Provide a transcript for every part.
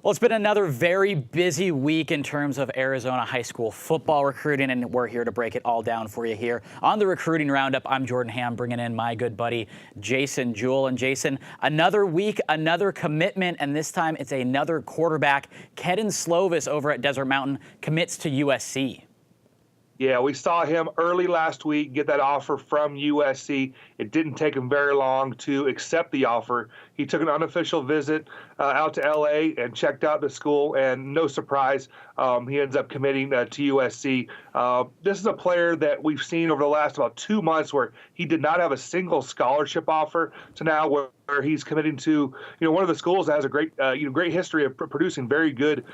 Well, it's been another very busy week in terms of Arizona high school football recruiting, and we're here to break it all down for you here on the Recruiting Roundup. I'm Jordan Ham, bringing in my good buddy Jason Jewell. And Jason, another week, another commitment, and this time it's another quarterback. Kedon Slovis over at Desert Mountain commits to USC. Yeah, we saw him early last week get that offer from USC. It didn't take him very long to accept the offer. He took an unofficial visit out to LA and checked out the school, and no surprise, he ends up committing to USC. This is a player that we've seen over the last about 2 months where he did not have a single scholarship offer to now where he's committing to, one of the schools that has a great history of producing very good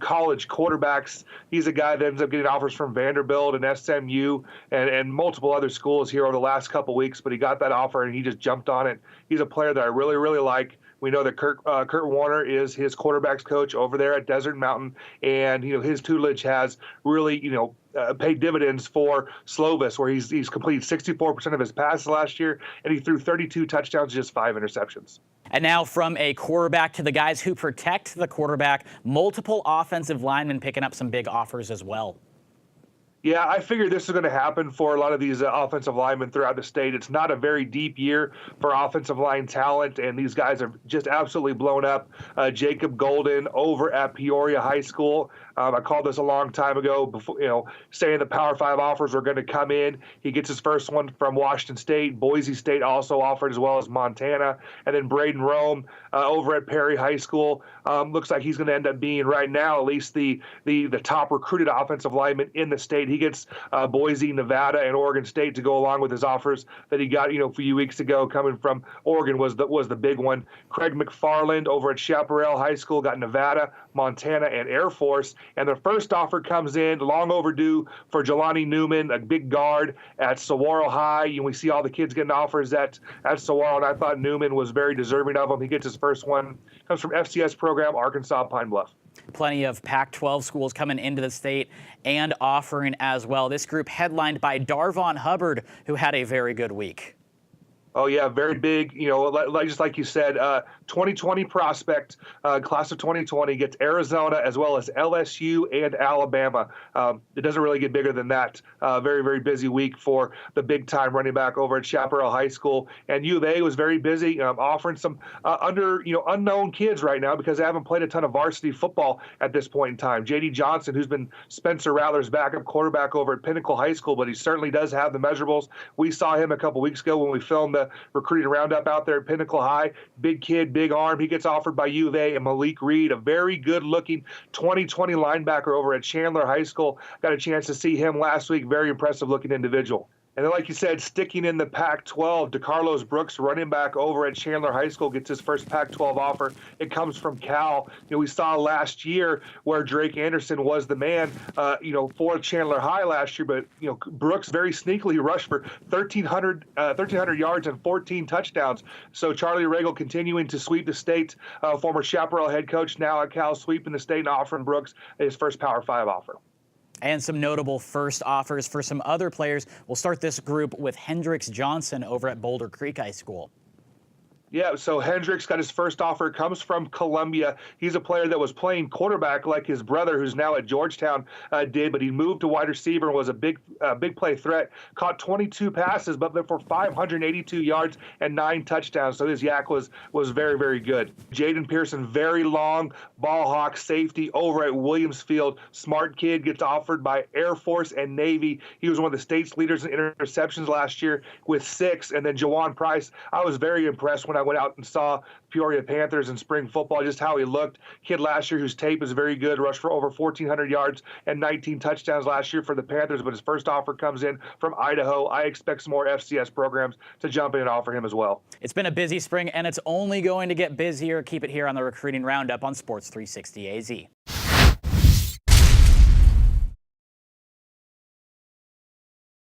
college quarterbacks. He's a guy that ends up getting offers from Vanderbilt and SMU and multiple other schools here over the last couple weeks, but he got that offer and he just jumped on it. He's a player that I really, really like. We know that Kurt Warner is his quarterbacks coach over there at Desert Mountain, and his tutelage has really paid dividends for Slovis, where he's completed 64% of his passes last year, and he threw 32 touchdowns, just 5 interceptions. And now from a quarterback to the guys who protect the quarterback, multiple offensive linemen picking up some big offers as well. Yeah, I figured this is going to happen for a lot of these offensive linemen throughout the state. It's not a very deep year for offensive line talent, and these guys are just absolutely blown up. Jacob Golden over at Peoria High School. I called this a long time ago, before, saying the Power 5 offers were going to come in. He gets his first one from Washington State. Boise State also offered, as well as Montana. And then Braden Rome over at Perry High School. Looks like he's going to end up being, right now, at least the top recruited offensive lineman in the state. He gets Boise, Nevada, and Oregon State to go along with his offers that he got, a few weeks ago, coming from Oregon was the big one. Craig McFarland over at Chaparral High School got Nevada, Montana, and Air Force. And the first offer comes in, long overdue, for Jelani Newman, a big guard at Saguaro High. We see all the kids getting offers at Saguaro, and I thought Newman was very deserving of them. He gets his first one. Comes from FCS program, Arkansas Pine Bluff. Plenty of Pac-12 schools coming into the state and offering as well. This group headlined by Darvon Hubbard, who had a very good week. Oh, yeah, very big, just like you said, 2020 prospect, class of 2020, gets Arizona as well as LSU and Alabama. It doesn't really get bigger than that. Very, very busy week for the big-time running back over at Chaparral High School. And U of A was very busy, offering some unknown kids right now because they haven't played a ton of varsity football at this point in time. J.D. Johnson, who's been Spencer Rattler's backup quarterback over at Pinnacle High School, but he certainly does have the measurables. We saw him a couple weeks ago when we filmed the recruiting roundup out there at Pinnacle High. Big kid, big arm. He gets offered by U of A. And Malik Reed, a very good-looking 2020 linebacker over at Chandler High School. Got a chance to see him last week. Very impressive-looking individual. And then, like you said, sticking in the Pac-12, DeCarlos Brooks, running back over at Chandler High School, gets his first Pac-12 offer. It comes from Cal. We saw last year where Drake Anderson was the man, for Chandler High last year. But, Brooks very sneakily rushed for 1,300 yards and 14 touchdowns. So Charlie Regal continuing to sweep the state. Former Chaparral head coach, now at Cal, sweeping the state and offering Brooks his first Power 5 offer. And some notable first offers for some other players. We'll start this group with Hendrix Johnson over at Boulder Creek High School. Yeah, so Hendricks got his first offer, comes from Columbia. He's a player that was playing quarterback like his brother, who's now at Georgetown, did, but he moved to wide receiver and was a big play threat. Caught 22 passes, but for 582 yards and 9 touchdowns. So his yak was very, very good. Jaden Pearson, very long ball hawk safety over at Williamsfield. Smart kid, gets offered by Air Force and Navy. He was one of the state's leaders in interceptions last year with 6. And then Jawan Price, I was very impressed when I went out and saw Peoria Panthers in spring football, just how he looked. Kid last year whose tape is very good, rushed for over 1,400 yards and 19 touchdowns last year for the Panthers, but his first offer comes in from Idaho. I expect some more FCS programs to jump in and offer him as well. It's been a busy spring, and it's only going to get busier. Keep it here on the Recruiting Roundup on Sports 360 AZ.